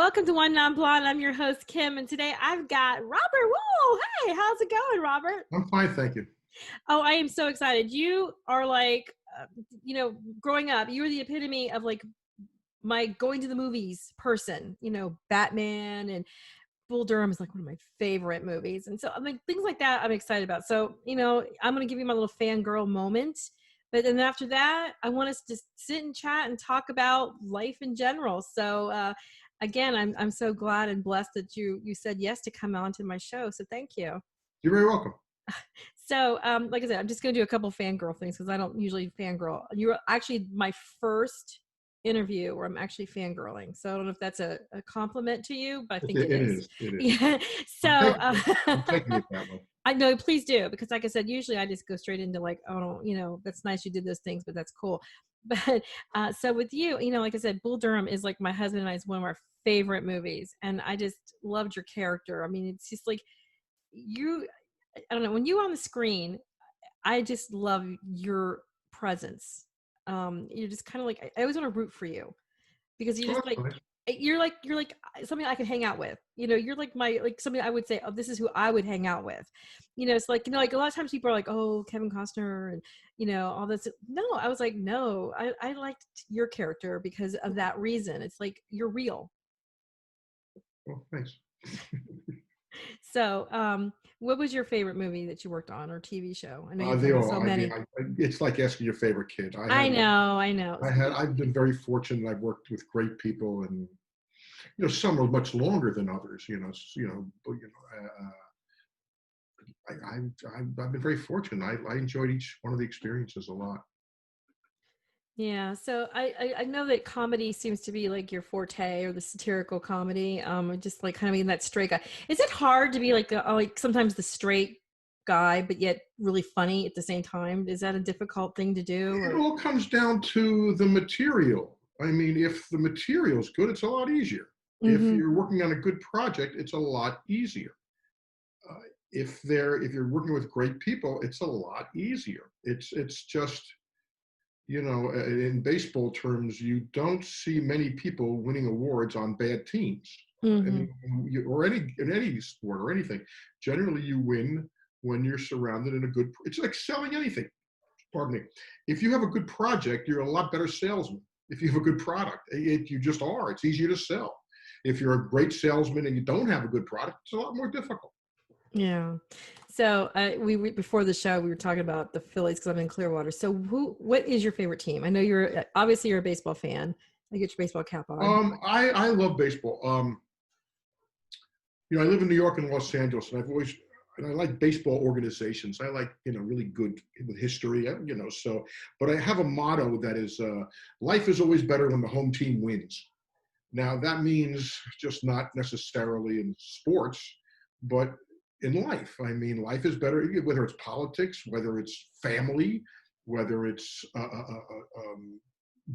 welcome to One Non Blonde. I'm your host, Kim, and today I've got Robert Wuhl. Hey, how's it going, Robert? I'm fine, thank you. Oh, I am so excited. You are like, growing up, you were the epitome of like my going to the movies person. Batman and Bull Durham is like one of my favorite movies. And so I'm like, things like that I'm excited about. So, I'm going to give you my little fangirl moment. But then after that, I want us to sit and chat and talk about life in general. So, again, I'm so glad and blessed that you said yes to come on to my show. So thank you. You're very welcome. So, like I said, I'm just going to do a couple fangirl things because I don't usually fangirl. You're actually my first interview where I'm actually fangirling. So I don't know if that's a compliment to you, but I think it is. It is. Yeah. So I'm taking it that way. I know, please do, because like I said, usually I just go straight into like, oh, that's nice you did those things, but that's cool. But so with you, like I said, Bull Durham is like my husband and I is one of our favorite movies. And I just loved your character. I mean, it's just like I don't know, when you're on the screen, I just love your presence. You're just kind of like, I always want to root for you because you're just like, you're like something I could hang out with. You're like something I would say, oh, this is who I would hang out with. It's like, like a lot of times people are like, oh, Kevin Costner and, all this. No, I was like, no, I liked your character because of that reason. It's like, you're real. Well, thanks. So, what was your favorite movie that you worked on or TV show? I know They you've all. so many. I mean, it's like asking your favorite kid. I know. I've been very fortunate. I've worked with great people, and some are much longer than others. I've been very fortunate. I enjoyed each one of the experiences a lot. Yeah, so I know that comedy seems to be like your forte, or the satirical comedy. Just like kind of being that straight guy. Is it hard to be like sometimes the straight guy, but yet really funny at the same time? Is that a difficult thing to do? It all comes down to the material. I mean, if the material's good, it's a lot easier. Mm-hmm. If you're working on a good project, it's a lot easier. If you're working with great people, it's a lot easier. It's just, in baseball terms, you don't see many people winning awards on bad teams. Mm-hmm. I mean, or in any sport or anything. Generally, you win when you're surrounded in a good. It's like selling anything. Pardon me. If you have a good project, you're a lot better salesman. If you have a good product, you just are. It's easier to sell. If you're a great salesman and you don't have a good product, it's a lot more difficult. Yeah. So we before the show, we were talking about the Phillies because I'm in Clearwater. So what is your favorite team? I know you're a baseball fan. I get your baseball cap on. I love baseball. I live in New York and Los Angeles, and I like baseball organizations. I like, really good with history, so, but I have a motto that is, life is always better when the home team wins. Now that means just not necessarily in sports, but in life. I mean, life is better, whether it's politics, whether it's family, whether it's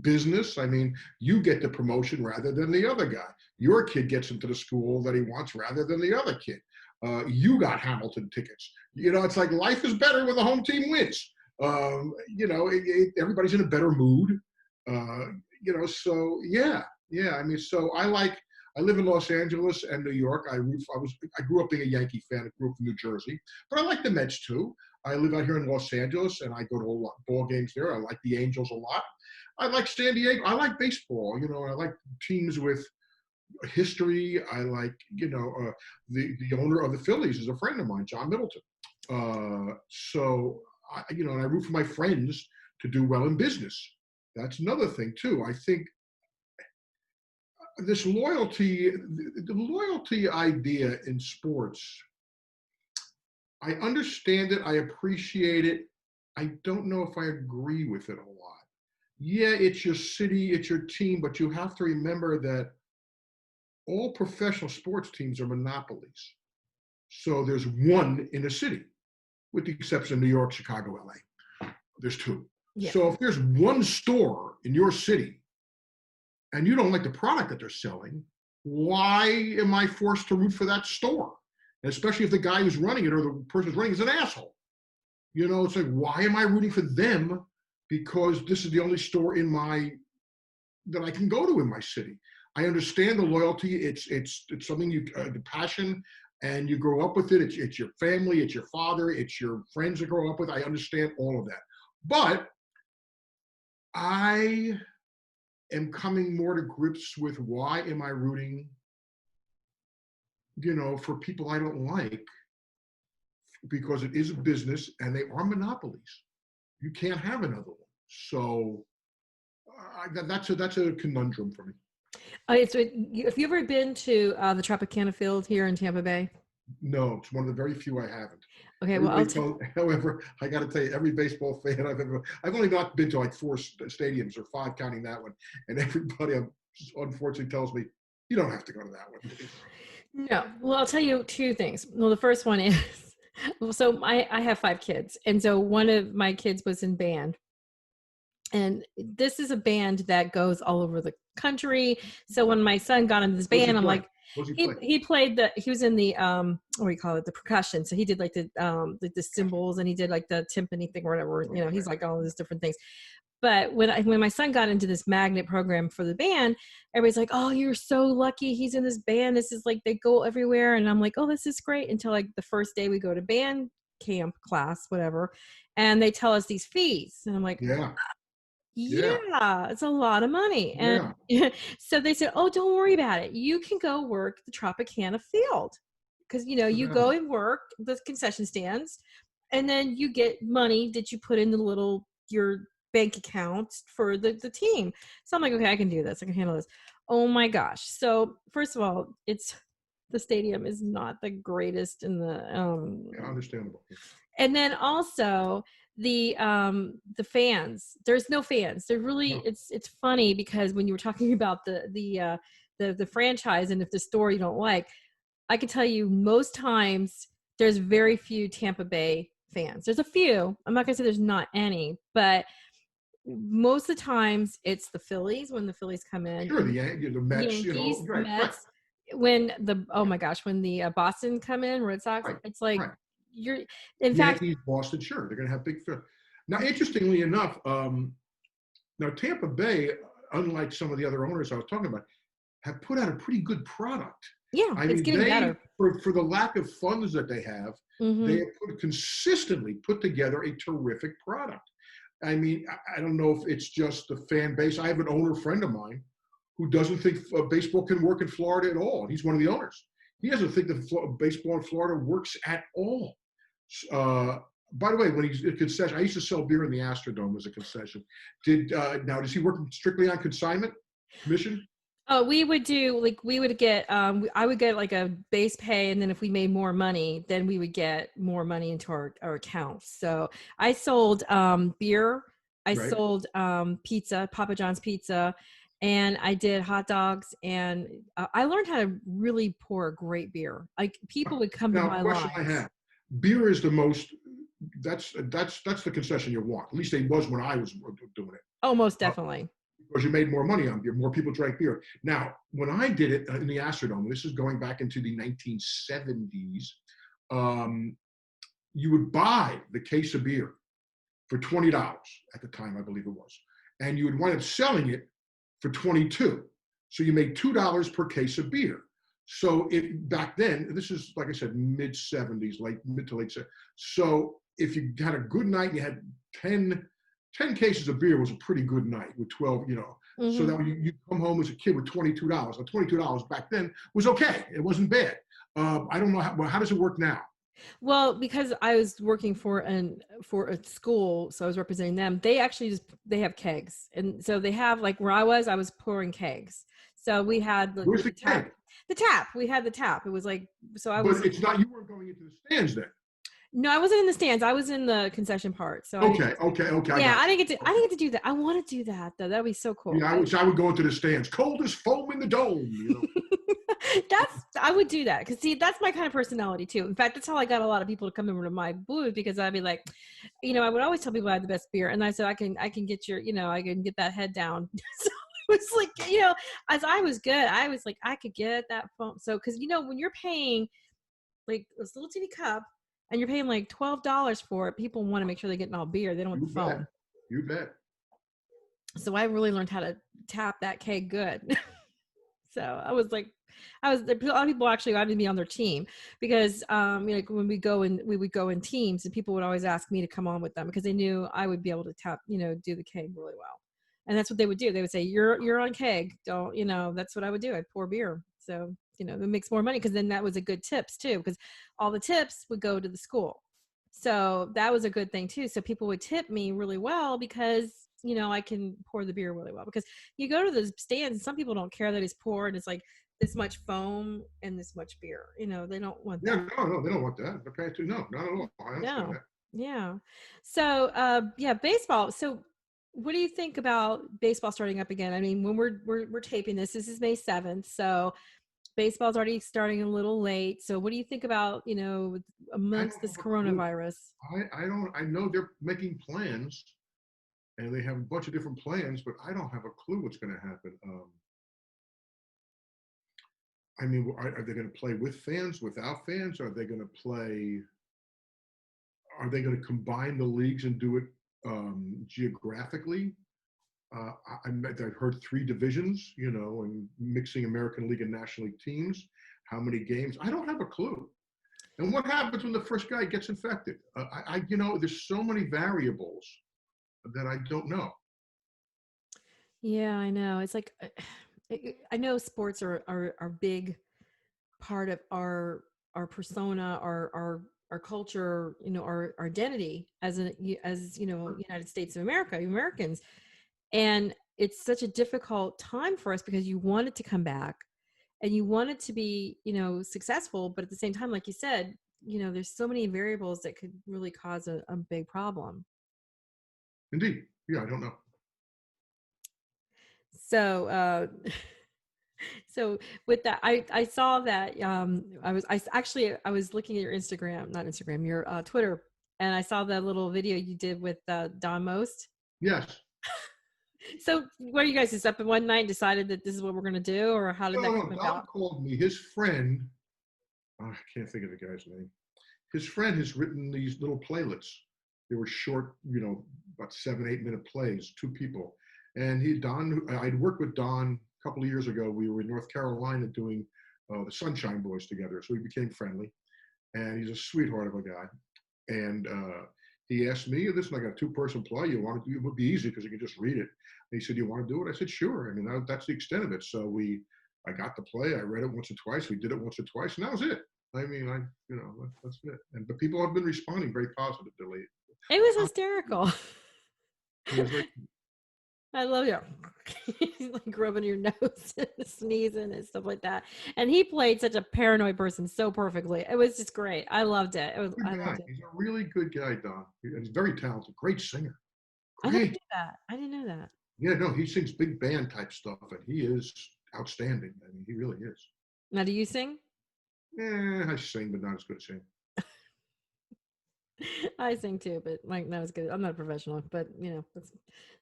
business. I mean, you get the promotion rather than the other guy. Your kid gets into the school that he wants rather than the other kid. You got Hamilton tickets. It's like life is better when the home team wins. Everybody's in a better mood. So yeah. I mean, so I live in Los Angeles and New York. I grew up being a Yankee fan. I grew up in New Jersey, but I like the Mets too. I live out here in Los Angeles, and I go to a lot of ball games there. I like the Angels a lot. I like San Diego. I like baseball. I like teams with history. I like, the owner of the Phillies is a friend of mine, John Middleton. So and I root for my friends to do well in business. That's another thing too. I think this loyalty, the loyalty idea in sports, I understand it. I appreciate it. I don't know if I agree with it a lot. Yeah, it's your city, it's your team, but you have to remember that all professional sports teams are monopolies. So there's one in a city, with the exception of New York, Chicago, LA. There's two. Yeah. So if there's one store in your city and you don't like the product that they're selling, why am I forced to root for that store? And especially if the guy who's running it or the person who's running is an asshole. It's like, why am I rooting for them? Because this is the only store that I can go to in my city. I understand the loyalty. It's something the passion, and you grow up with it. It's your family, it's your father, it's your friends that grow up with. I understand all of that, but I am coming more to grips with why am I rooting, for people I don't like, because it is a business and they are monopolies. You can't have another one. So that's a conundrum for me. So have you ever been to the Tropicana Field here in Tampa Bay? No, it's one of the very few I haven't. Okay, well, However, I got to tell you, every baseball fan I've only not been to like 4 stadiums or 5 counting that one, and everybody unfortunately tells me you don't have to go to that one. No, well, I'll tell you 2 things. Well, the first one is, so I have 5 kids, and so one of my kids was in band. And this is a band that goes all over the country. So when my son got into this band, I'm like, he was in the what do you call it, the percussion. So he did like the cymbals, and he did like the timpani thing or whatever. He's like all these different things. But when my son got into this magnet program for the band, everybody's like, "Oh, you're so lucky. He's in this band. This is like they go everywhere." And I'm like, "Oh, this is great." Until like the first day we go to band camp class, whatever, and they tell us these fees, and I'm like, yeah, it's a lot of money. And so they said, "Oh, don't worry about it. You can go work the Tropicana Field, because you go and work the concession stands, and then you get money that you put in your bank account for the team." So I'm like, okay, I can do this. I can handle this. Oh my gosh. So first of all, the stadium is not the greatest in the understandable. And then also the fans, there's no fans. They're really, it's funny because when you were talking about the franchise, and if the store you don't like, I can tell you most times there's very few Tampa Bay fans. There's a few. I'm not gonna say there's not any, but most of the times it's the Phillies when the Phillies come in. Sure, the Mets, Yankees, Mets. When oh my gosh, when the Boston come in, Red Sox, it's like you're in fact Yankees, Boston, sure, they're going to have big field. Now, interestingly enough, now Tampa Bay, unlike some of the other owners I was talking about, have put out a pretty good product. Yeah, it's getting better. For the lack of funds that they have, they have consistently put together a terrific product. I mean, I don't know if it's just the fan base. I have an owner friend of mine who doesn't think baseball can work in Florida at all. He's one of the owners. He doesn't think that baseball in Florida works at all. By the way, when he's at concession, I used to sell beer in the Astrodome as a concession. Now, does he work strictly on consignment commission? Oh, we would get, I would get like a base pay. And then if we made more money, then we would get more money into our account. So I sold beer. I sold pizza, Papa John's pizza, and I did hot dogs. And I learned how to really pour great beer. Like people would come to my question lines. I have. Beer is the most, that's the concession you want. At least it was when I was doing it. Oh, most definitely. Because you made more money on beer, more people drank beer. Now, when I did it in the Astrodome, this is going back into the 1970s, you would buy the case of beer for $20 at the time, I believe it was. And you would wind up selling it for $22. So you made $2 per case of beer. So back then, this is, like I said, mid 70s, mid to late 70s. So if you had a good night, you had 10 cases of beer was a pretty good night with 12, So that you come home as a kid with $22. Now, $22 back then was okay. It wasn't bad. I don't know how does it work now? Well, because I was working for a school, so I was representing them. They actually they have kegs, and so they have like where I was pouring kegs. So we had Where's the tap. keg? The tap. We had the tap. It was like so. But it's not. You weren't going into the stands then. No, I wasn't in the stands. I was in the concession part. So okay. Yeah, I didn't get to do that. I want to do that though. That'd be so cool. Yeah, I would go into the stands. Cold as foam in the dome. I would do that because see, that's my kind of personality too. In fact, that's how I got a lot of people to come over to my booth because I'd be like, I would always tell people I had the best beer, and I said I can get your, I can get that head down. So it was like, as I was good, I was like I could get that foam. So because when you're paying like this little teeny cup. And you're paying like $12 for it. People want to make sure they're getting all beer. They don't want the foam. You bet. So I really learned how to tap that keg good. So a lot of people actually wanted me on their team because, like when we would go in teams, and people would always ask me to come on with them because they knew I would be able to do the keg really well. And that's what they would do. They would say, you're on keg. Don't, that's what I would do. I'd pour beer. So, it makes more money because then that was a good tips too, because all the tips would go to the school. So that was a good thing too. So people would tip me really well because, I can pour the beer really well, because you go to those stands, some people don't care that it's poured. It's like this much foam and this much beer, they don't want Yeah, that. no, they don't want that. Okay, too. No, not at all. I understand No. that. Yeah. So, yeah, baseball. So what do you think about baseball starting up again? I mean, when we're taping this is May 7th. So baseball's already starting a little late. So what do you think about, I amongst don't this have a clue. coronavirus? I don't. I know they're making plans, and they have a bunch of different plans, but I don't have a clue what's going to happen. I mean, are they going to play with fans, without fans? Are they going to play? Are they going to combine the leagues and do it geographically? I've heard three divisions, and mixing American League and National League teams. How many games? I don't have a clue. And what happens when the first guy gets infected? There's so many variables that I don't know. Yeah, I know. It's like I know sports are big part of our persona, our culture, our identity as United States of America, Americans. And it's such a difficult time for us because you want it to come back and you want it to be, successful, but at the same time, like you said, there's so many variables that could really cause a big problem. Indeed. Yeah, I don't know. So so with that, I saw that, I was looking at your Instagram, not Instagram, your Twitter, and I saw that little video you did with Don Most. Yes. So what, you guys just up in one night and decided that this is what we're going to do, or how did No, that no. come Don about? called me. His friend, I can't think of the guy's name. His friend has written these little playlets. They were short, about 7, 8 minute plays, two people. And I'd worked with Don a couple of years ago. We were in North Carolina doing the Sunshine Boys together. So we became friendly. And he's a sweetheart of a guy. And he asked me, listen, I got a 2-person play. You want to do it? It would be easy because you can just read it. And he said, you want to do it? I said, sure. I mean, that's the extent of it. So I got the play. I read it once or twice. We did it once or twice, and that was it. I mean, that's it. But people have been responding very positively. It was hysterical. It was very, I love you. Like rubbing your nose and sneezing and stuff like that. And he played such a paranoid person so perfectly. It was just great. I loved it. good I guy. loved it. He's a really good guy, Don. He's very talented, great singer. I never Great. knew that. I didn't know that. Yeah, no, he sings big band type stuff, and he is outstanding. I mean, he really is. Now, do you sing? I sing, but not as good as him. I sing too, but like not as good. I'm not a professional, but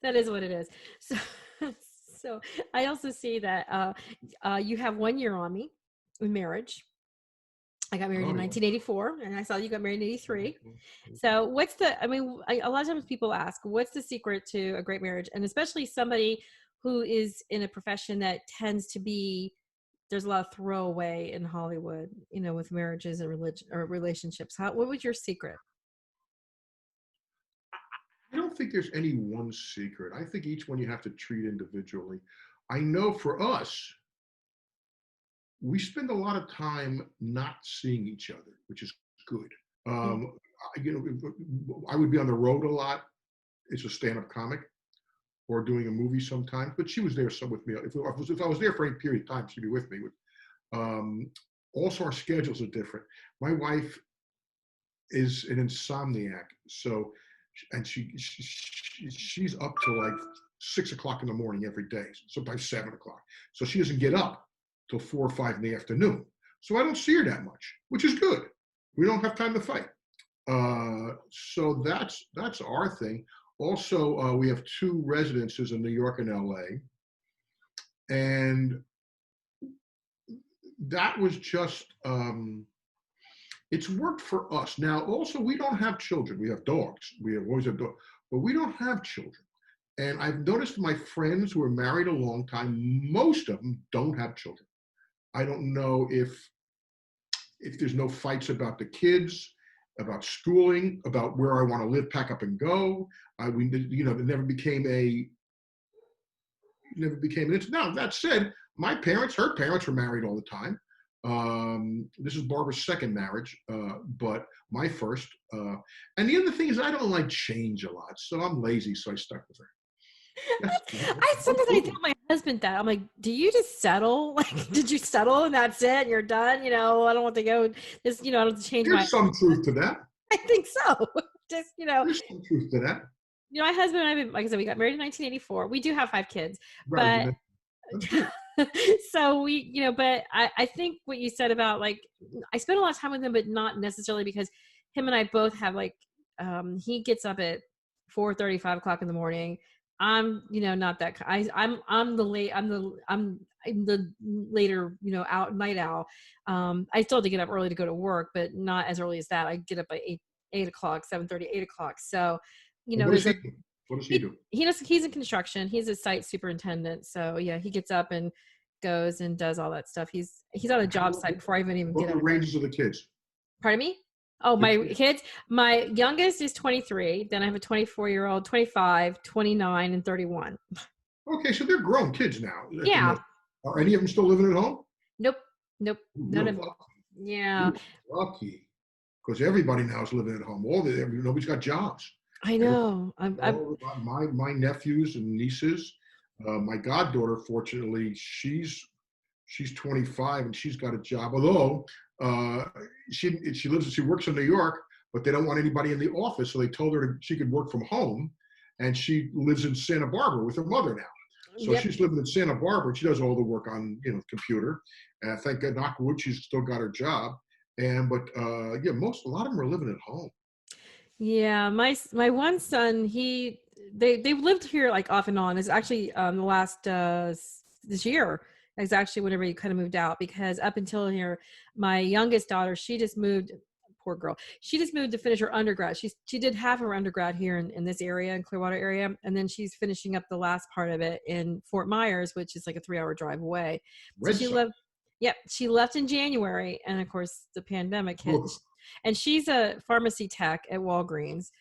that is what it is. So, so I also see that you have 1 year on me in marriage. I got married Oh, in yeah. 1984, and I saw you got married in 83. So a lot of times people ask, what's the secret to a great marriage? And especially somebody who is in a profession that tends to be, there's a lot of throwaway in Hollywood, with marriages and religion or relationships. What was your secret? I don't think there's any one secret. I think each one you have to treat individually. I know for us, we spend a lot of time not seeing each other, which is good. Mm. Um, I would be on the road a lot as a stand-up comic or doing a movie sometimes, but she was there some with me. If I was there for any period of time, she'd be with me. Um, Also, our schedules are different. My wife is an insomniac, so and she's up till like 6 o'clock in the morning every day, sometimes 7 o'clock. So she doesn't get up till 4 or 5 in the afternoon. So I don't see her that much, which is good. We don't have time to fight. So that's our thing. Also, we have 2 residences in New York and LA, and that was just it's worked for us. Now, also, we don't have children. We have dogs. We have always had dogs, but we don't have children. And I've noticed my friends who are married a long time, most of them don't have children. I don't know if there's no fights about the kids, about schooling, about where I want to live, pack up and go. It never became an issue. Now that said, her parents were married all the time. This is Barbara's second marriage, but my first. And the other thing is, I don't like change a lot, so I'm lazy, so I stuck with her. I sometimes I tell my husband that I'm like, do you just settle? Like, did you settle and that's it? And you're done. I don't want to go. This, I don't have to change There's some truth to that. I think so. Just There's some truth to that. My husband and I, like I said, we got married in 1984. We do have 5 kids, Right, but so but I think what you said about, like, I spend a lot of time with him, but not necessarily because him and I both have, like, he gets up at 4:30, 5 o'clock in the morning. I'm, not that. I'm the later, night owl. I still have to get up early to go to work, but not as early as that. I get up by 8 o'clock, 7:30, 8 o'clock. So, what does he do? He's in construction. He's a site superintendent. So yeah, he gets up and goes and does all that stuff. He's on a job site before I even What get are the up. ranges of the kids? Pardon me? Oh, my kids. My youngest is 23. Then I have a 24-year-old, 25, 29, and 31. Okay, so they're grown kids now. Yeah. Are any of them still living at home? Nope. None of them. Yeah. You're lucky, because everybody now is living at home. Nobody's got jobs. I know. My nephews and nieces. My goddaughter, fortunately, she's 25 and she's got a job. Although she works in New York, but they don't want anybody in the office, so they told her she could work from home, and she lives in Santa Barbara with her mother now. So she's living in Santa Barbara, and she does all the work on computer. And thank God, knock wood, she's still got her job. And a lot of them are living at home. Yeah, my one son, they've lived here like off and on. It's actually the last this year is actually whenever he kind of moved out, because up until here, my youngest daughter, she just moved. Poor girl. She just moved to finish her undergrad. She did half her undergrad here in this area, in Clearwater area, and then she's finishing up the last part of it in Fort Myers, which is like a 3-hour drive away. So she left in January, and of course the pandemic hit. And she's a pharmacy tech at Walgreens.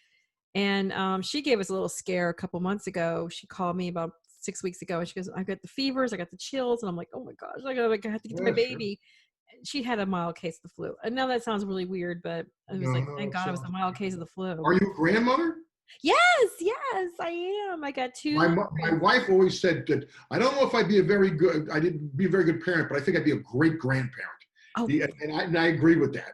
And she gave us a little scare a couple months ago. She called me about 6 weeks ago, and she goes, I got the fevers, I got the chills. And I'm like, oh my gosh, I have to get to my baby. She had a mild case of the flu. I know that sounds really weird, but I was thank God it was a mild case of the flu. Are you a grandmother? Yes, I am. I got 2. My wife always said that I don't know if I'd be a very good parent, but I think I'd be a great grandparent. Oh. And I agree with that.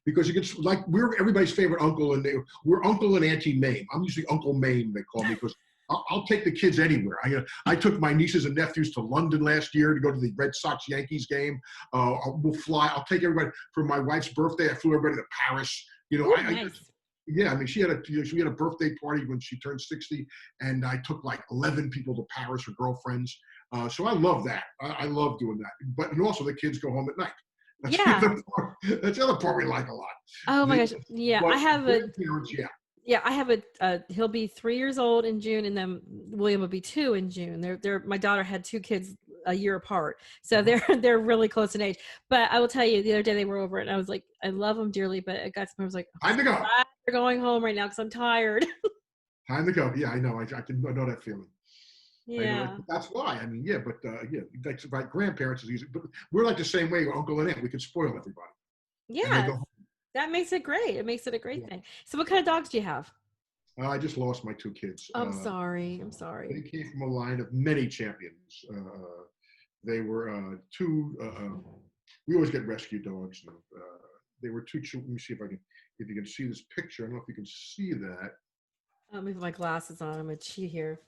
Because you get, like, we're everybody's favorite uncle, and we're Uncle and Auntie Mame. I'm usually Uncle Mame, they call me, because I'll take the kids anywhere. I took my nieces and nephews to London last year to go to the Red Sox Yankees game. We'll fly. I'll take everybody for my wife's birthday. I flew everybody to Paris. Nice. She had a birthday party when she turned 60, and I took like 11 people to Paris, her girlfriends. So I love that. I love doing that. And also the kids go home at night. That's the other part we like a lot. Oh my gosh. Yeah, I have parents, I have he'll be 3 years old in June, and then William will be 2 in June. My daughter had 2 kids a year apart, so they're really close in age. But I will tell you, the other day they were over, and I was like, I love them dearly, but it got to me, I was like, time to go. They're going home right now because I'm tired. Time to go. Yeah, I know. I know that feeling. Yeah. That's why. Like grandparents is easy, but we're like the same way. Uncle and aunt, we could spoil everybody. Yeah. That makes it great. It makes it a great thing. So what kind of dogs do you have? I just lost my 2 kids. I'm sorry. They came from a line of many champions. They were 2. We always get rescue dogs. They were 2 children. Let me see if you can see this picture. I don't know if you can see that. Let me put my glasses on. I'm going to cheat here.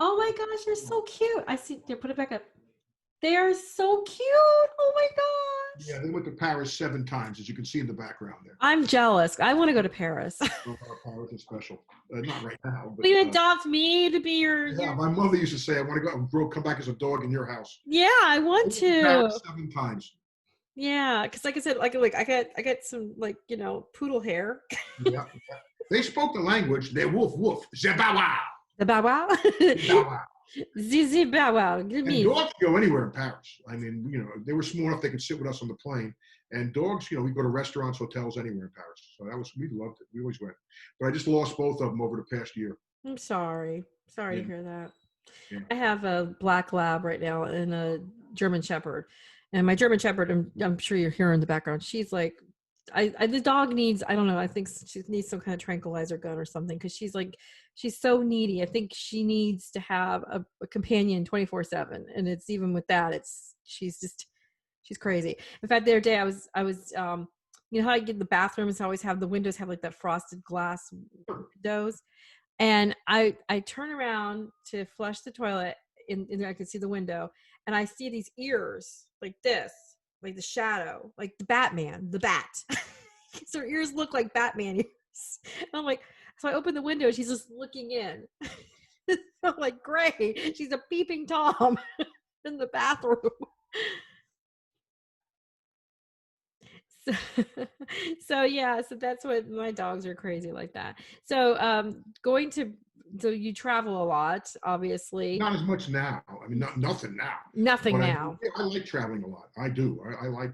Oh my gosh, they're so cute. I see. Put it back up. They are so cute. Oh my gosh. Yeah, they went to Paris 7 times, as you can see in the background there. I'm jealous. I want to go to Paris. Paris is special. Not right now. Will you adopt me to be your? Yeah, my mother used to say, I want to go come back as a dog in your house. Yeah, I want to. Paris 7 times. Yeah, because like I said, like I got some poodle hair. Yeah. They spoke the language. They're woof woof. Zabawa. The Bow Wow. Bow Wow. Zizi Bow Wow. Give And me. dogs go anywhere in Paris. I mean, they were small enough they could sit with us on the plane. And dogs, we go to restaurants, hotels, anywhere in Paris. So we loved it. We always went. But I just lost both of them over the past year. I'm sorry. Sorry Yeah, to hear that. yeah. I have a black lab right now and a German Shepherd. And my German Shepherd, I'm sure you're hearing in the background. She's like, the dog needs, I don't know, I think she needs some kind of tranquilizer gun or something because she's so needy. I think she needs to have a companion 24/7. And it's even with that, she's crazy. In fact, the other day you know how I get the bathrooms always have the windows have like that frosted glass windows, and I turn around to flush the toilet, and I can see the window, and I see these ears like this, like the shadow, like the Batman, the bat. So her ears look like Batman ears. And I'm like, so I open the window, she's just looking in. I'm like, great, she's a peeping Tom in the bathroom. So, so yeah, so that's what my dogs are crazy like that. So so you travel a lot, obviously. Not as much now. I mean, nothing now. Nothing But now. I like traveling a lot. I do. I like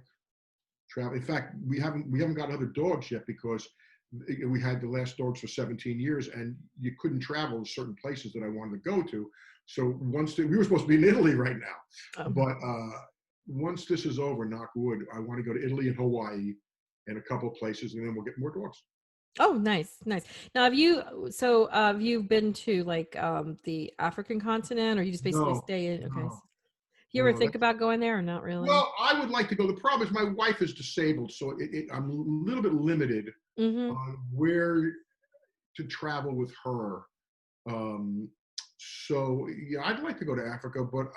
travel. In fact, we haven't got other dogs yet because we had the last dogs for 17 years, and you couldn't travel to certain places that I wanted to go to. So we were supposed to be in Italy right now, Um, but once this is over, knock wood, I want to go to Italy and Hawaii and a couple of places, and then we'll get more dogs. oh, nice, nice. Now, have you been to like the African continent, or you just basically No, stay in? Okay. no, You ever no. think about going there or not really? Well, I would like to go. The problem is my wife is disabled, so I'm a little bit limited Mm-hmm. on where to travel with her. Um, so yeah, I'd like to go to Africa, but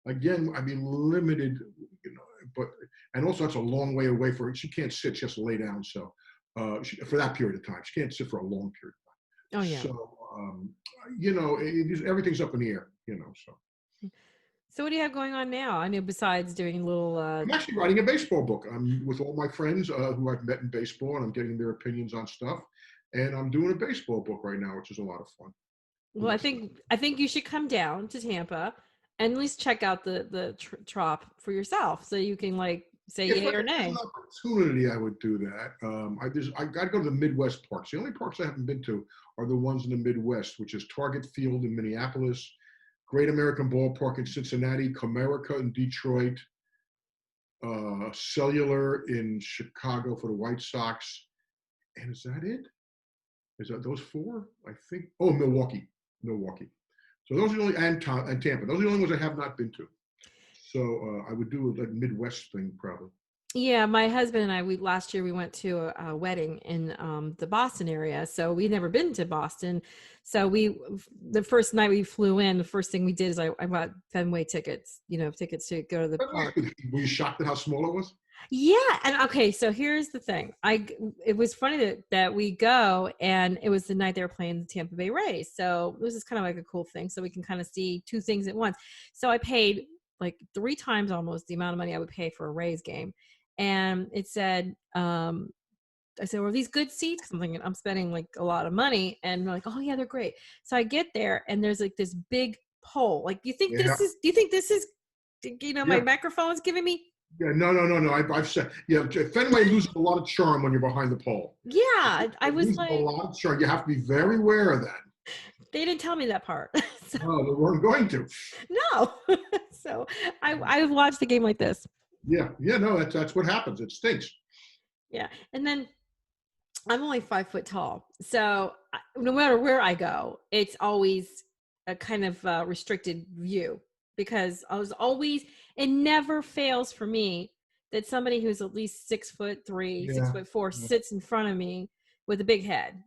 again, I'd be limited, you know. But and also that's a long way away for her. She can't sit; she has to lay down. So for that period of time, she can't sit for a long period of Oh time. yeah. So everything's up in the air. So. So what do you have going on now? I mean, besides doing little I'm actually writing a baseball book. I'm with all my friends who I've met in baseball, and I'm getting their opinions on stuff. And I'm doing a baseball book right now, which is a lot of fun. well, I think you should come down to Tampa and at least check out the trop for yourself, so you can like say If yay or there's an nay. opportunity, I would do that. I got to go to the Midwest parks. The only parks I haven't been to are the ones in the Midwest, which is Target Field in Minneapolis, Great American Ballpark in Cincinnati, Comerica in Detroit, Cellular in Chicago for the White Sox. And is that it? Is that those four? I think. Oh, Milwaukee. So those are the only and Tampa. Those are the only ones I have not been to. So I would do a Midwest thing probably. Yeah, my husband and I, we last year we went to a wedding in the Boston area. So we'd never been to Boston. So the first night we flew in, the first thing we did is I bought Fenway tickets, tickets to go to the park. Were you shocked at how small it was? Yeah, and okay, so here's the thing. It was funny that we go, and it was the night they were playing the Tampa Bay Rays. So this is kind of like a cool thing, so we can kind of see two things at once. So I paid like three times almost the amount of money I would pay for a Rays game, and it said, I said, "Well, are these good seats?" 'Cause I'm thinking I'm spending like a lot of money, and they're like, "Oh yeah, they're great." So I get there, and there's like this big pole. Like, Yeah, do you think this is, my yeah, microphone's giving me? yeah. No, no, no, no. I've said, yeah. Fenway loses a lot of charm when you're behind the pole. Yeah, I It was loses a like, lot of charm. You have to be very aware of that. they didn't tell me that part. So, No, they weren't going to. no. So I watched the game like this. Yeah, yeah. No, that's what happens. It stinks. Yeah. And then I'm only 5 foot tall. So no matter where I go, it's always a kind of restricted view because it never fails for me that somebody who's at least 6'3", six Yeah. foot four Yeah. sits in front of me with a big head.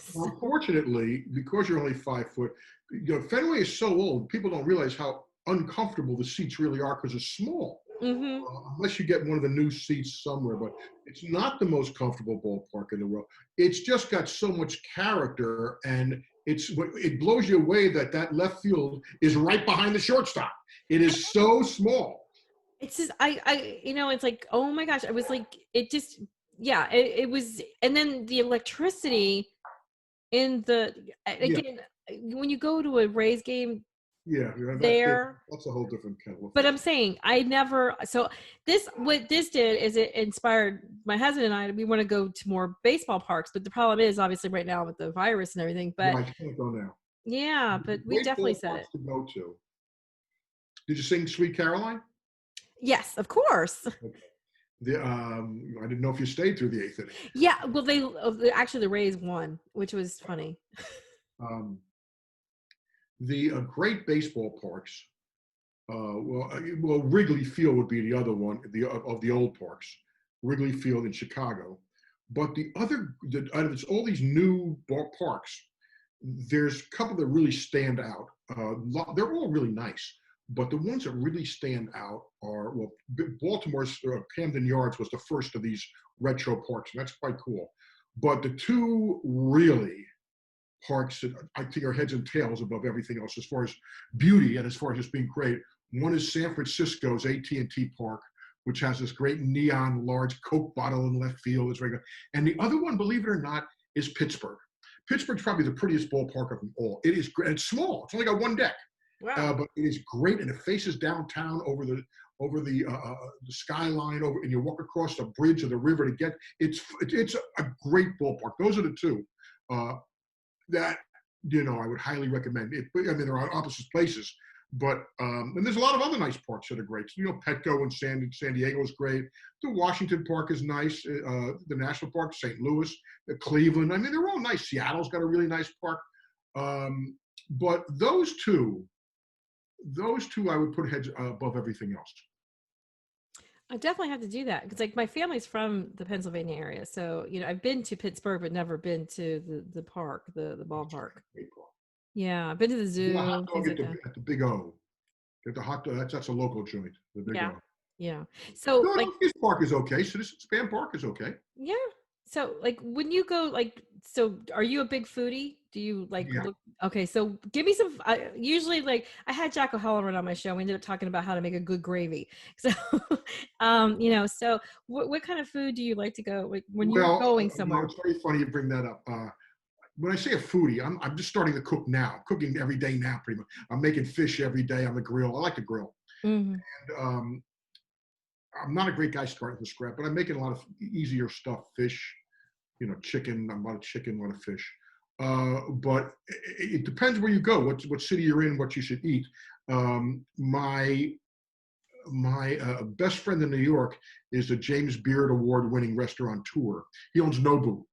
So, Unfortunately, because you're only 5 foot, Fenway is so old. People don't realize how uncomfortable the seats really are because it's small. mhm. Unless you get one of the new seats somewhere, but it's not the most comfortable ballpark in the world. It's just got so much character, and it blows you away that left field is right behind the shortstop. It is so small. It's just it's like, oh my gosh, I was like, it just, yeah, it was. And then the electricity, in the Yeah, again, when you go to a Rays game yeah, there, that's a whole different kettle of but fish. I'm saying I never. So this, what this did is it inspired my husband and I. We want to go to more baseball parks, but the problem is obviously right now with the virus and everything. But Right, can't go now. yeah, but we Great definitely said it. ballparks to go to. Did you sing Sweet Caroline? Yes, of course. Okay. I didn't know if you stayed through the eighth inning. Yeah, well, actually the Rays won, which was funny. Um, the great baseball parks. Well, Wrigley Field would be the other one, of the old parks, Wrigley Field in Chicago. But out of all these new parks, there's a couple that really stand out. They're all really nice, but the ones that really stand out are, well, Baltimore's Camden Yards was the first of these retro parks, and that's quite cool. But the two really parks that I think are heads and tails above everything else as far as beauty and as far as just being great. One is San Francisco's AT&T Park, which has this great neon large Coke bottle in left field. It's very good. And the other one, believe it or not, is Pittsburgh. Pittsburgh's probably the prettiest ballpark of them all. It is great. It's small. It's only got one deck, Wow. but it is great, and it faces downtown over the skyline over, and you walk across the bridge of the river to get. It's a great ballpark. Those are the two. Uh, that I would highly recommend it. I mean, they're on opposite places, but and there's a lot of other nice parks that are great. Petco in San Diego is great. The Washington Park is nice. The National Park, St. Louis, Cleveland. I mean, they're all nice. Seattle's got a really nice park. But those two, I would put heads above everything else. I definitely have to do that because like my family's from the Pennsylvania area. So, I've been to Pittsburgh, but never been to the park, the ballpark. Great park. Yeah. I've been to the Get a hot zoo, dog things like that. at the Big O. Get the hot dog. That's a local joint. The Big Yeah. O. Yeah. So like, Philadelphia's park is okay. Citizen Span Park is okay. yeah. So like when you go like, so are you a big foodie? Do you like Yeah. look? Okay. So give me some, usually like I had Jack O'Halloran on my show. We ended up talking about how to make a good gravy. So, so what kind of food do you like to go like when you're Well, going somewhere? it's very funny you bring that up. When I say a foodie, I'm just starting to cook now. I'm cooking every day now, pretty much. I'm making fish every day on the grill. I like to grill. Hmm. And I'm not a great guy starting from scratch, but I'm making a lot of easier stuff. Fish, chicken. I'm a lot of chicken, a lot of fish. But it depends where you go, what city you're in, what you should eat. My best friend in New York is the James Beard Award-winning restaurateur. He owns Nobu,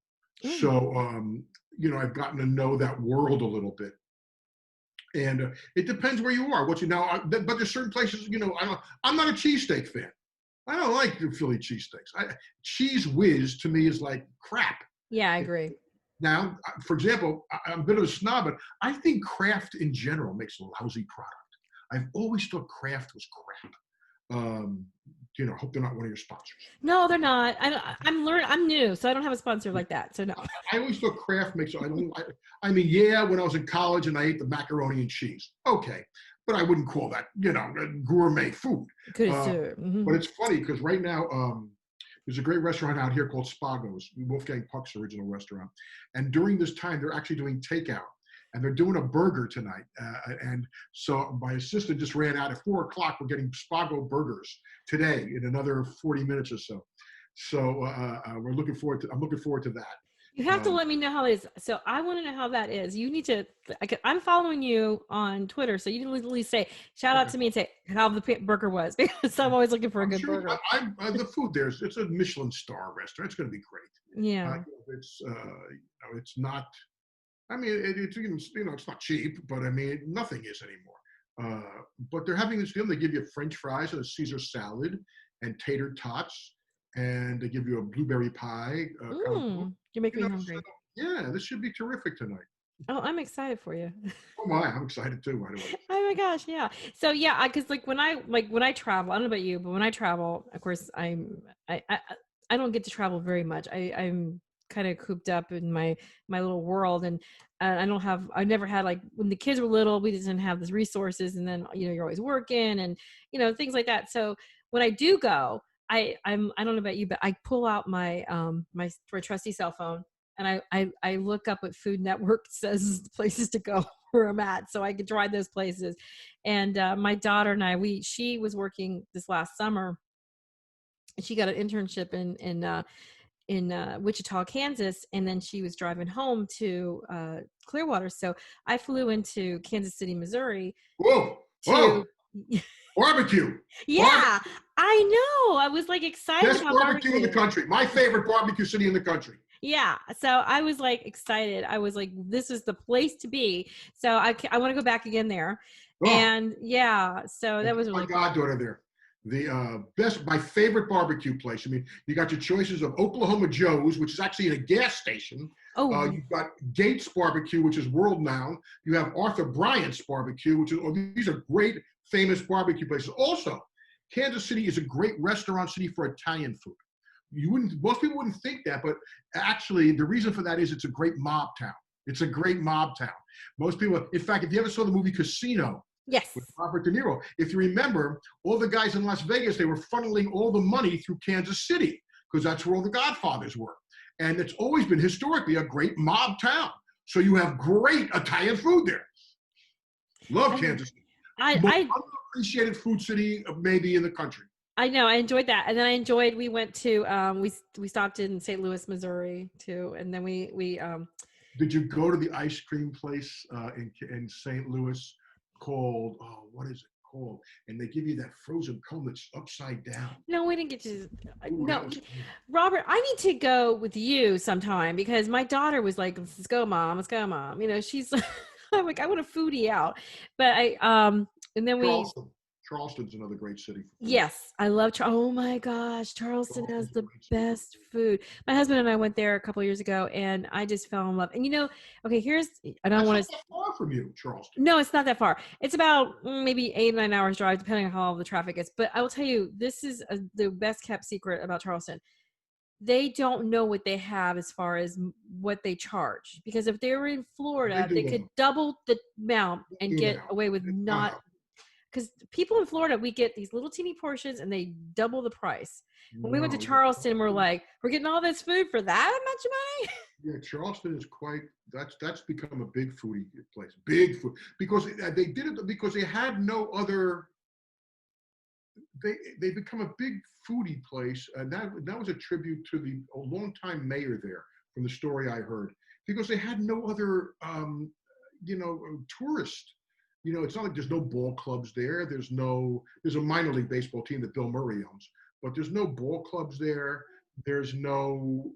Mm. so I've gotten to know that world a little bit. And it depends where you are. But there's certain places, I'm not a cheesesteak fan. I don't like the Philly cheesesteaks. Cheese whiz to me is like crap. Yeah, I agree. Now, for example, I'm a bit of a snob, but I think Kraft in general makes a lousy product. I've always thought Kraft was crap. Hope they're not one of your sponsors. No, they're not. I'm learning. I'm new, so I don't have a sponsor like that. So no. I always thought Kraft makes. I mean, yeah, when I was in college and I ate the macaroni and cheese, okay, but I wouldn't call that gourmet food. Good Uh, sir. Hmm. but it's funny because right now there's a great restaurant out here called Spago's, Wolfgang Puck's original restaurant, and during this time they're actually doing takeout. And they're doing a burger tonight. And so my assistant just ran out at 4:00. We're getting Spago burgers today in another 40 minutes or so. So I'm looking forward to that. You have to Um, let me know how it is. So I want to know how that is. You need to. I'm following you on Twitter, so you can at least say shout out okay. to me and say how the burger was because I'm always looking for a I'm good sure burger. the food it's a Michelin star restaurant. It's going to be great. Yeah. It's not. I mean, it's not cheap, but I mean, nothing is anymore. But they're having this deal. They give you French fries and a Caesar salad and tater tots, and they give you a blueberry pie. You're making me So, hungry. yeah, this should be terrific tonight. Oh, I'm excited for you. Oh my, I'm excited too. By the way. Oh my gosh, yeah. So yeah, because like when I travel, I don't know about you, but when I travel, of course, I don't get to travel very much. I'm kind of cooped up in my little world, and I never had like when the kids were little, we just didn't have these resources, and then you're always working and things like that. So when I do go, I don't know about you, but I pull out my my trusty cell phone and I look up what Food Network says the places to go where I'm at, so I could try those places. And my daughter and I, she was working this last summer, and she got an internship in Wichita, Kansas, and then she was driving home to Clearwater. So I flew into Kansas City, Missouri Whoa, whoa, to. barbecue, Yeah, barbecue, I know. I was like excited best about barbecue in the barbecue. country. My favorite barbecue city in the country. Yeah, so I was like excited. I was like, this is the place to be. So I want to go back again there. Oh, And yeah, so I that took was my really cool. goddaughter there. The my favorite barbecue place. I mean, you got your choices of Oklahoma Joe's, which is actually in a gas station. Oh, You've got Gates Barbecue, which is world now. You have Arthur Bryant's Barbecue, which is, oh, these are great, famous barbecue places. Also, Kansas City is a great restaurant city for Italian food. Most people wouldn't think that, but actually, the reason for that is it's a great mob town. It's a great mob town. Most people, in fact, if you ever saw the movie Casino, yes. with Robert De Niro. If you remember, all the guys in Las Vegas, they were funneling all the money through Kansas City because that's where all the Godfathers were. And it's always been historically a great mob town. So you have great Italian food there. Love I know. Kansas City. I Most I underappreciated food city maybe in the country. I know. I enjoyed that. And then I enjoyed we went to we stopped in St. Louis, Missouri too. And then we Did you go to the ice cream place in St. Louis called, oh, what is it called? And they give you that frozen cone that's upside down. no, we didn't get to Ooh, that no. was good. Robert, I need to go with you sometime because my daughter was like, let's go, mom, let's go, mom. You know, she's I'm like, I want a foodie out. But and then we Charleston. Charleston's another great city for food. yes, I love oh my gosh, Charleston has Charleston's a the great city for best food. My husband and I went there a couple years ago and I just fell in love. And you know, okay, here's I don't That's not want to that far from you, Charleston. no, it's not that far. It's about maybe 8 or 9 hours drive, depending on how all the traffic is. But I will tell you, this is the best kept secret about Charleston. They don't know what they have as far as what they charge. Because if they were in They Florida, do they now. could double the amount They and do get now. away with not. Wow. Because people in Florida, we get these little teeny portions and they double the price. When we went to No, yeah, Charleston, we're Charleston, like, we're getting all this food for that much money? yeah, Charleston is quite. That's become a big foodie place. Big food because they did it because they had no other. They become a big foodie place, and that was a tribute to the a longtime mayor there. From the story I heard, because they had no other, tourist. You know, it's not like there's no ball clubs there. There's a minor league baseball team that Bill Murray owns, but there's no ball clubs there. There's no,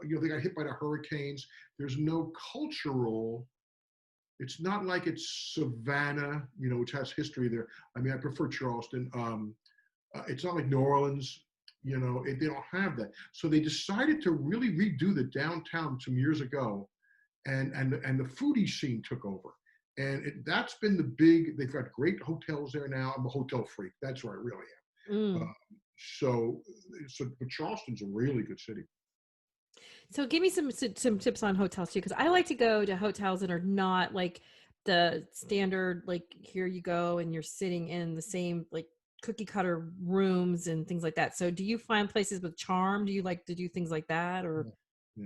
they got hit by the hurricanes. There's no cultural. It's not like it's Savannah, which has history there. I mean, I prefer Charleston. It's not like New Orleans, they don't have that. So they decided to really redo the downtown some years ago, and the foodie scene took over. And that's been the big. They've got great hotels there now. I'm a hotel freak. That's where I really am. Mm. So, but Charleston's a really good city. So give me some tips on hotels too, because I like to go to hotels that are not like the standard, like here you go and you're sitting in the same like cookie cutter rooms and things like that. So do you find places with charm? Do you like to do things like that, or? Yeah,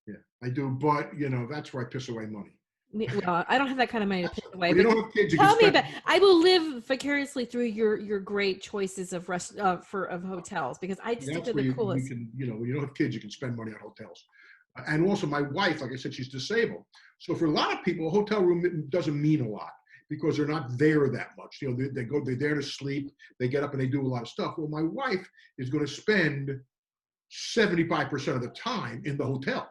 yeah, yeah. I do, but that's where I piss away money. Well, I don't have that kind of money to put away, Well, you but don't have kids, you can tell me spend. about. I will live vicariously through your great choices of of hotels because I just think That's they're where the you coolest. can, when you don't have kids, you can spend money on hotels. And also, my wife, like I said, she's disabled. So for a lot of people, a hotel room doesn't mean a lot because they're not there that much. They're there to sleep. They get up and they do a lot of stuff. Well, my wife is going to spend 75% of the time in the hotel.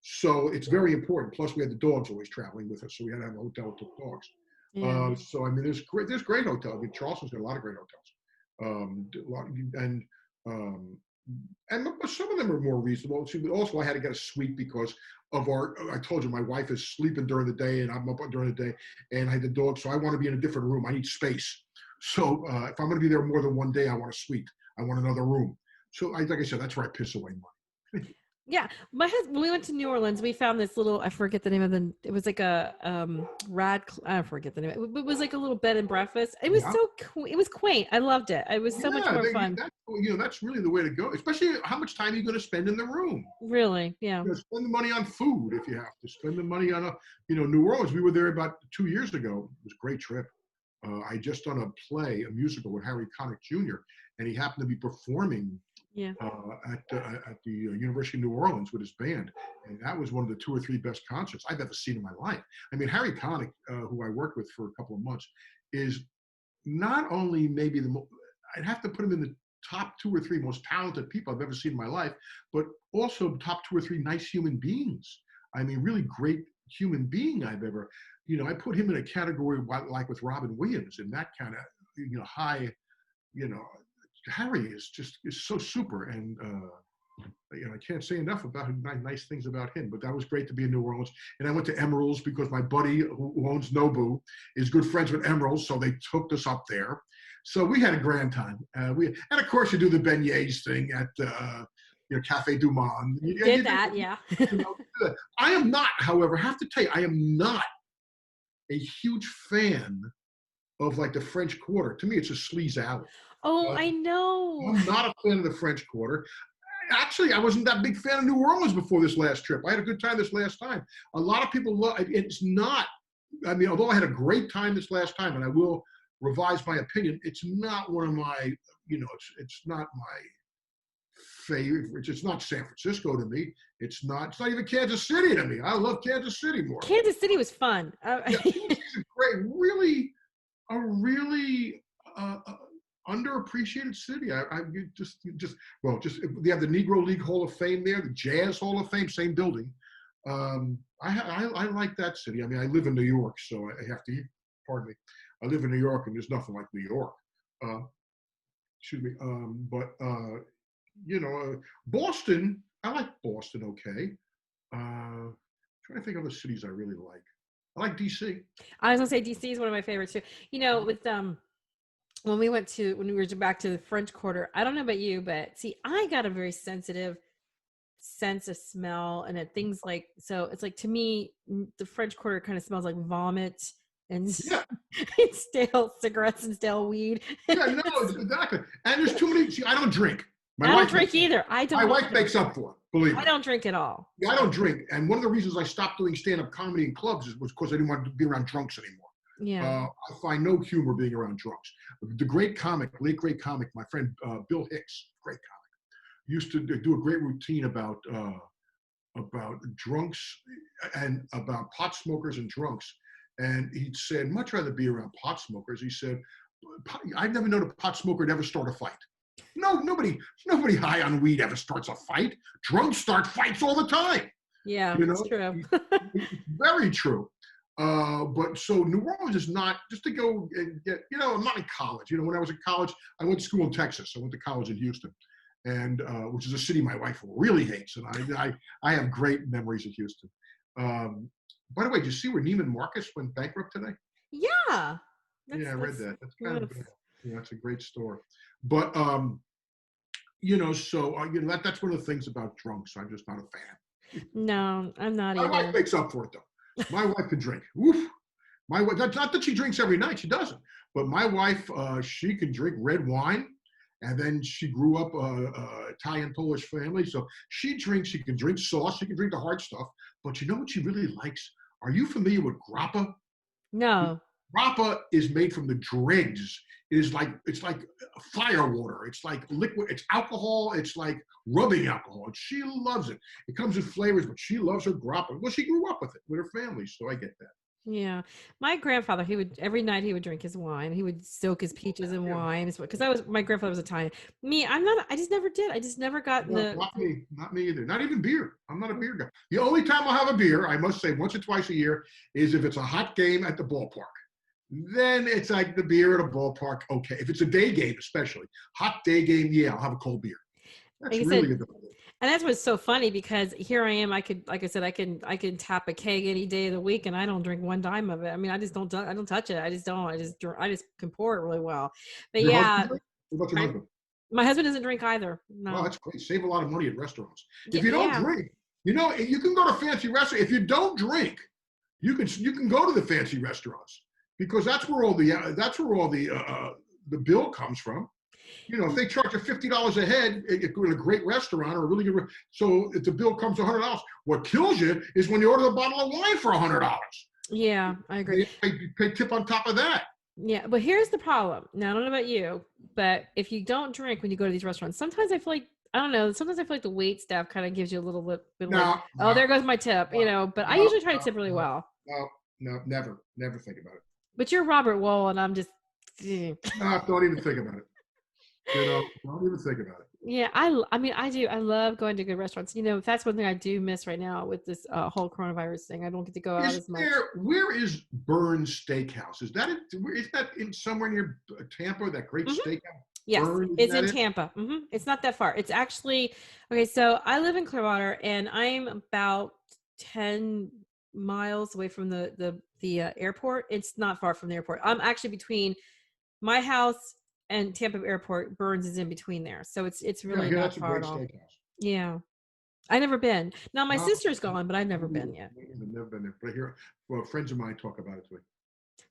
So it's very important. Plus, we had the dogs always traveling with us, so we had to have a hotel with the dogs. Yeah. So I mean, there's great hotels. I mean, Charleston's got a lot of great hotels, and um, some of them are more reasonable. Also, I had to get a suite because of I told you my wife is sleeping during the day and I'm up during the day, and I had the dog, so I want to be in a different room. I need space. So if I'm going to be there more than one day, I want a suite. I want another room. So like I said, that's where I piss away money. Yeah, my husband, when we went to New Orleans, we found this little, I forget the name of it was like a I forget the name. It was like a little bed and breakfast. It was Yeah. so it was quaint. I loved it. It was so much Yeah, more fun. that's really the way to go. Especially how much time are you going to spend in the room? Really. Yeah. Spend the money on food if you have to. Spend the money on New Orleans. We were there about 2 years ago. It was a great trip. I just done a play, a musical with Harry Connick Jr., and he happened to be performing Yeah. at the University of New Orleans with his band, and that was one of the 2 or 3 best concerts I've ever seen in my life. I mean, Harry Connick, who I worked with for a couple of months, is not only maybe I'd have to put him in the top 2 or 3 most talented people I've ever seen in my life, but also top 2 or 3 nice human beings. I mean, really great human being I've ever, I put him in a category like with Robin Williams in that kind of, high, you know, Harry is so super, and I can't say enough about nice things about him. But that was great to be in New Orleans, and I went to Emerald's because my buddy who owns Nobu is good friends with Emerald's, so they took us up there. So we had a grand time. And of course you do the beignets thing at Cafe Du Monde. Did that, yeah. You know, I am not, however, have to tell you, I am not a huge fan of like the French Quarter. To me, it's a sleaze alley. Oh, Uh, I know. I'm not a fan of the French Quarter. Actually, I wasn't that big fan of New Orleans before this last trip. I had a good time this last time. A lot of people love it's not. I mean, although I had a great time this last time, and I will revise my opinion, it's not one of my. It's not my favorite. It's not San Francisco to me. It's not. It's not even Kansas City to me. I love Kansas City more. Kansas City was fun. Yeah, Kansas is a great, really, a really underappreciated city. I they have the Negro League Hall of Fame there, the Jazz Hall of Fame, same building. I like that city. I mean, I live in New York, so I have to. Pardon me. I live in New York, and there's nothing like New York. Uh, Excuse me. Boston. I like Boston. Okay. Trying to think of other cities I really like. I like DC. I was gonna say DC is one of my favorites too. With when we were back to the French Quarter, I don't know about you, but see, I got a very sensitive sense of smell and things like, so it's like, to me, the French Quarter kind of smells like vomit and, Yeah. and stale cigarettes and stale weed. Yeah, no, exactly. And there's too many. See, I don't drink. I don't drink either. My wife makes up for it. Believe me. I don't drink at all. Yeah, I don't drink. And one of the reasons I stopped doing stand-up comedy in clubs was because I didn't want to be around drunks anymore. Yeah. I find no humor being around drunks. The great comic, late great comic, my friend Bill Hicks, great comic, used to do a great routine about drunks and about pot smokers and drunks. And he said, much rather be around pot smokers. He said, I've never known a pot smoker to ever start a fight. No, nobody high on weed ever starts a fight. Drunks start fights all the time. Yeah, it's true. It's very true. But so New Orleans is not just to go and get, I'm not in college. When I was in college, I went to school in Texas. I went to college in Houston, and which is a city my wife really hates. And I have great memories of Houston. By the way, did you see where Neiman Marcus went bankrupt today? Yeah. Yeah, I read that. That's kind of bad. That's a great store. But that's one of the things about drunks. I'm just not a fan. No, I'm not My either. wife makes up for it though. My wife can drink. Oof. My wife, not that she drinks every night, she doesn't. But my wife, she can drink red wine, and then she grew up Italian Polish family, so she can drink sauce, she can drink the hard stuff. But you know what she really likes? Are you familiar with grappa? No. Grappa is made from the dregs. It's like fire water. It's like liquid. It's alcohol. It's like rubbing alcohol. And she loves it. It comes with flavors, but she loves her grappa. Well, she grew up with it with her family, so I get that. Yeah, my grandfather, every night he would drink his wine. He would soak his peaches in wine, because my grandfather was Italian. Me, I'm not. I just never did. I just never got Not me either. Not even beer. I'm not a beer guy. The only time I'll have a beer, I must say, once or twice a year, is if it's a hot game at the ballpark. Then it's like the beer at a ballpark. Okay, if it's a day game, especially hot day game, yeah, I'll have a cold beer. That's really good. And that's what's so funny, because here I am. I could, like I said, I can tap a keg any day of the week, and I don't drink one dime of it. I mean, I don't touch it. I just don't. I just can pour it really well. But yeah. What about your husband? My husband doesn't drink either. Well, No. that's great. Save a lot of money at restaurants. If Yeah. you don't Yeah. drink, you can go to fancy restaurants. If you don't drink, you can go to the fancy restaurants because that's where all the bill comes from. If they charge you $50 a head in a great restaurant or a really good, so if the bill comes to $100, what kills you is when you order a bottle of wine for $100. Yeah, I agree. They pay tip on top of that. Yeah, but here's the problem. Now, I don't know about you, but if you don't drink when you go to these restaurants, sometimes I feel like, I don't know, sometimes I feel like the wait staff kind of gives you a little bit like, No, oh, no, there goes my tip, no, but I no, usually try to no, tip really no, well. no, no, never think about it. But you're Robert Wuhl, and I'm just, No, don't even think about it. Don't even think about it. yeah, I mean, I do. I love going to good restaurants. That's one thing I do miss right now with this whole coronavirus thing. I don't get to go out as much. Where is Burns Steakhouse? Is that in somewhere near Tampa? That great steakhouse. Yes, Burns, it's in Tampa. It's not that far. It's actually okay. So I live in Clearwater, and I'm about 10 miles away from the airport. It's not far from the airport. I'm actually between my house and Tampa Airport. Burns is in between there, so it's really Yeah, not that's a far great at all. steakhouse. Yeah, I never been. Now my No, sister's gone, but I've never been yet. I've never been there, but I hear friends of mine talk about it too.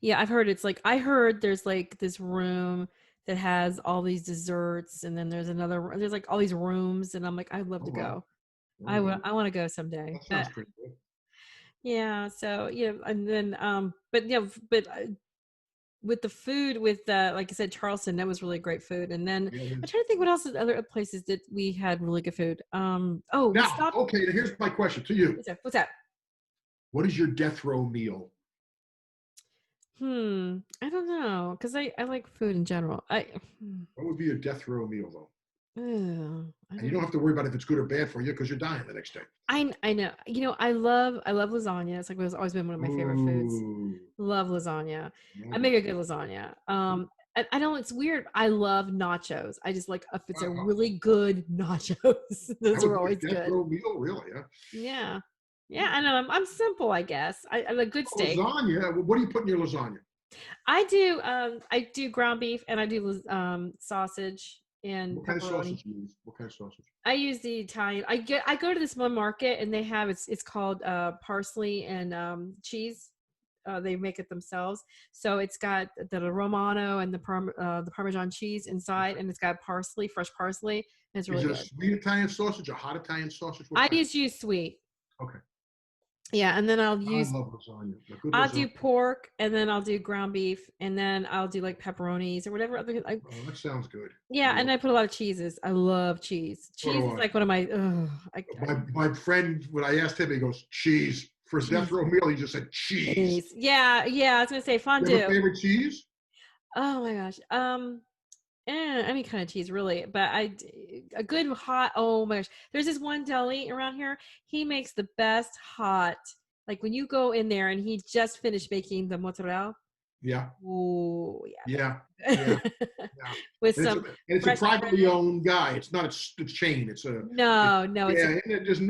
Yeah, I've heard it's like I heard there's like this room that has all these desserts, and then there's like all these rooms, and I'm like, I'd love Oh to wow, go. oh, wow. I want to go someday. That sounds pretty good. Yeah, so and then with the food with like I said, Charleston, that was really great food. And then Yeah, I'm trying to think what else other places that we had really good food. We now, stopped. okay, here's my question to you. What's that? What is your death row meal? I don't know, because I like food in general. What would be your death row meal though? I And you don't don't have to worry about if it's good or bad for you because you're dying the next day. I know. I love lasagna. It's like it's always been one of my favorite foods. Ooh, Love lasagna. I yeah. make a good lasagna. And I know it's weird. I love nachos. I just like if it's a Wow. really good nachos. That Those would are be always a death good. row meal, really? Yeah. Yeah. Yeah, I know. I'm simple, I guess. I like good steak. Lasagna. What do you put in your lasagna? I do ground beef, and I do sausage and What kind of pepperoni. sausage do you use? What kind of sausage? I use the Italian. I go to this one market, and they have it's called parsley and cheese. They make it themselves, so it's got the Romano and the Parmesan cheese inside, and it's got parsley, fresh parsley, and it's Is really it a good. sweet Italian sausage, a hot Italian sausage? What I kind? just use sweet. Okay. Yeah, and then I love lasagna. A good I'll do lasagna. pork, and then I'll do ground beef, and then I'll do like pepperonis or whatever other. Oh, that sounds good. Yeah, I and love I put a lot of cheeses. I love cheese. So Cheese do is I. like one of my. My friend, when I asked him, he goes, cheese. For his death Cheese. row meal, he just said cheese. Yeah, yeah. I was gonna say You have a fondue. favorite cheese? Oh my gosh. Any kind of cheese really, but a good hot. Oh my gosh, there's this one deli around here. He makes the best hot. Like when you go in there, and he just finished making the mozzarella. Yeah. Oh Yeah. yeah. Yeah. Yeah. With And some it's a fresh privately bread. owned guy. It's not a chain. No, it's Yeah. And it just,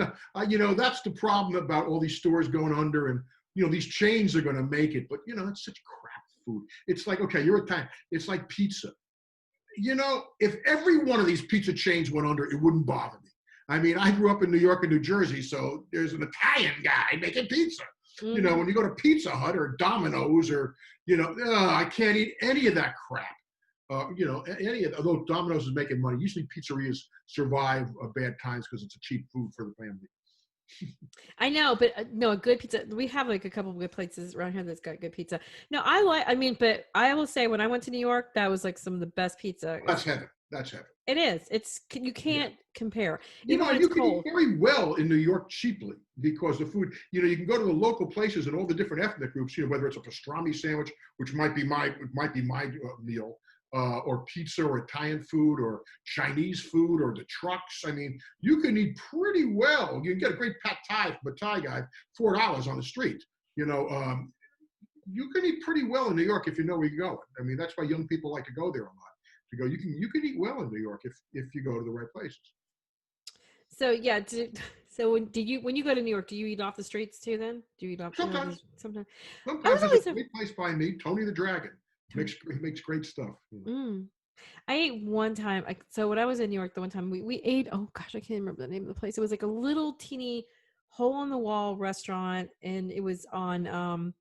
that's the problem about all these stores going under, and, these chains are going to make it, but, it's such crap food. It's like, okay, you're Italian. It's like pizza. If every one of these pizza chains went under, it wouldn't bother me. I mean, I grew up in New York and New Jersey, so there's an Italian guy making pizza. Mhm. When you go to Pizza Hut or Domino's or, I can't eat any of that crap. Any of, although Domino's is making money, usually pizzerias survive bad times because it's a cheap food for the family. I know, but no, a good pizza. We have like a couple of good places around here that's got good pizza. No, I mean, but I will say when I went to New York, that was like some of the best pizza. That's heaven. That's heaven. It is. You Yeah. can't compare, even when And it's you can eat cold. very well in New York cheaply because the food, you can go to the local places and all the different ethnic groups, whether it's a pastrami sandwich, which might be my meal, or pizza or Italian food or Chinese food or the trucks. I mean, you can eat pretty well. You can get a great pad thai from a Thai guy, $4 on the street. You can eat pretty well in New York if you know where you're going. I mean, that's why young people like to go there a lot. To go, you can eat well in New York if you go to the right places. So yeah. So when you go to New York, do you eat off the streets too? Then do you eat off? Sometimes. Sometimes. I was Sometimes there's always a great place by me, Tony the Dragon. He makes great stuff. Mm. I ate one time. So when I was in New York, the one time we ate, oh gosh, I can't remember the name of the place. It was like a little teeny hole in the wall restaurant, and it was on oh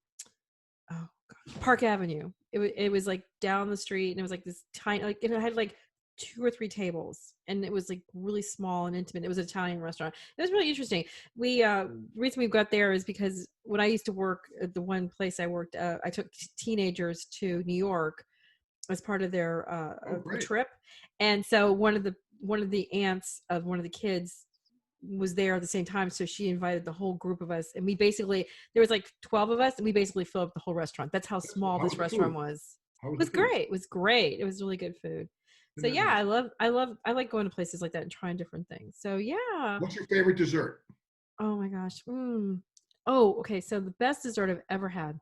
gosh, Park Avenue. It was like down the street, and it was like this tiny, like it had like two or three tables, and it was like really small and intimate. It was an Italian restaurant. It was really interesting. We the reason we got there is because when I used to work at the one place I worked, I took teenagers to New York as part of their Oh, a great. trip, and so one of the aunts of one of the kids was there at the same time, so she invited the whole group of us, and we basically, there was like 12 of us, and we basically filled up the whole restaurant. That's how small How was this the food? restaurant was. How was It the was food? great. It was great. It was really good food. So Isn't that yeah, nice? I like going to places like that and trying different things. So yeah. What's your favorite dessert? Oh my gosh. Oh, okay, so the best dessert I've ever had,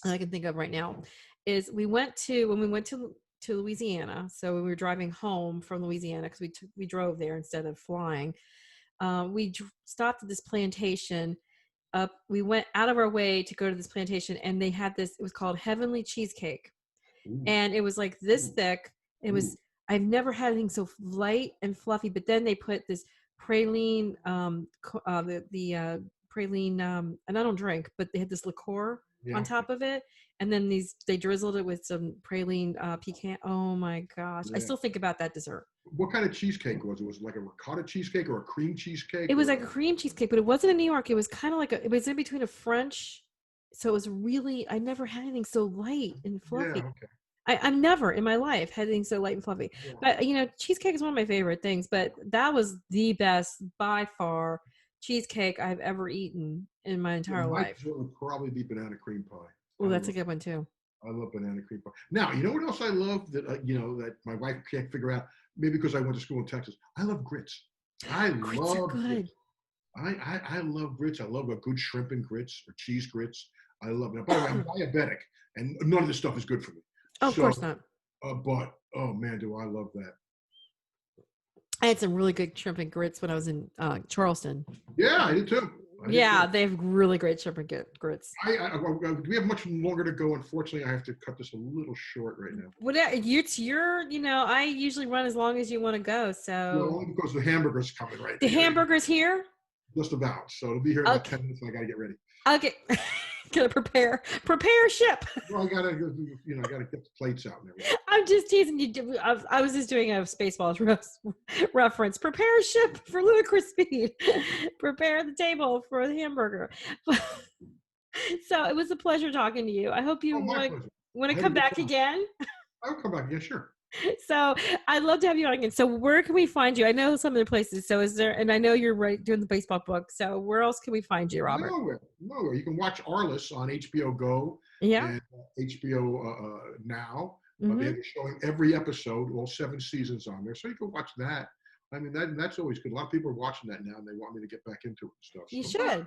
and I can think of right now, is when we went to Louisiana. So we were driving home from Louisiana, because we drove there instead of flying. We stopped at this plantation. Up, we went out of our way to go to this plantation, and they had this. It was called Heavenly Cheesecake, Ooh, and it was like this ooh, thick. It ooh. was, I've never had anything so light and fluffy. But then they put this praline, the praline, and I don't drink, but they had this liqueur on Yeah. top of it, and then they drizzled it with some praline pecan. Oh my gosh, I Yeah. still think about that dessert. What kind of cheesecake was it? Was it like a ricotta cheesecake or a cream It cheesecake was or like a cream cheesecake, but it wasn't in New York. It was kind of like it was in between a French. So it was really, I never had anything so light and yeah, fluffy. okay. I've never in my life had anything so light and fluffy. Yeah. But cheesecake is one of my favorite things. But that was the best by far cheesecake I've ever eaten in my Yeah, entire my life. dessert would probably be banana cream pie. Oh, that's a good one too. I love banana cream pie. Now, you know what else I love that that my wife can't figure out? Maybe because I went to school in Texas. I love grits. I Grits are love good. grits. I love grits. I love a good shrimp and grits or cheese grits. I love it. By the way, I'm diabetic, and none of this stuff is good for me. Oh, of So, course not. but oh man, do I love that? I had some really good shrimp and grits when I was in Charleston. Yeah, I did too. I did Yeah, too. they have really great shrimp and grits. Do we have much longer to go? Unfortunately, I have to cut this a little short right now. Whatever, it's your, I usually run as long as you want to go. Well, So only because the hamburger's coming right the here. hamburger's here. Just about. So it'll be here in about Okay. 10 minutes. And I got to get ready. Okay. Gotta prepare ship. Well, I got to, I got to get the plates out and everything. I'm just teasing you. I was just doing a Spaceballs reference. Prepare ship for ludicrous speed. Prepare the table for the hamburger. So it was a pleasure talking to you. I hope you Oh, my pleasure. want I to had a come good back time. again. I'll come back. Yeah, sure. So I'd love to have you on again. So where can we find you? I know some other places. So is there, and I know you're doing the baseball book. So where else can we find you, Robert? Nowhere. Nowhere. You can watch Arliss on HBO Go Yeah. and HBO Now. They're Mm-hmm. showing every episode, all 7 seasons on there. So you can watch that. I mean, that's always good. A lot of people are watching that now and they want me to get back into it and stuff. You So, should.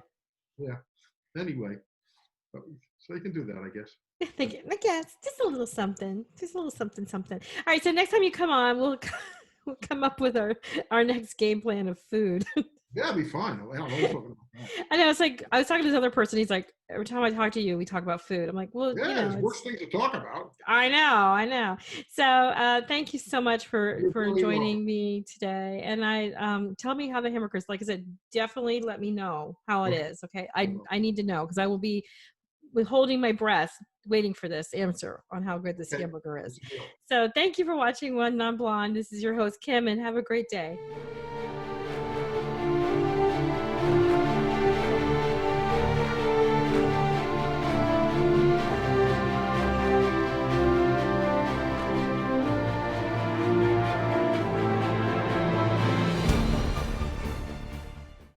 yeah. Anyway, so you can do that, I guess. I guess just a little something, just a little something, something. All right. So next time you come on, we'll come up with our next game plan of food. Yeah, it'll be fine. I'm always talking about that. I know. It's like I was talking to this other person. He's like, every time I talk to you, we talk about food. I'm like, well, Yeah, there's worse it's. things to talk about. I know. So thank you so much for You're very welcome. joining me today. And I tell me how the hamburgers. Like I said, definitely let me know how it Okay. is. Okay, I need to know, because I will be holding my breath waiting for this answer on how good this Okay. hamburger is. Good deal. So thank you for watching One Non Blonde. This is your host Kim, and have a great day.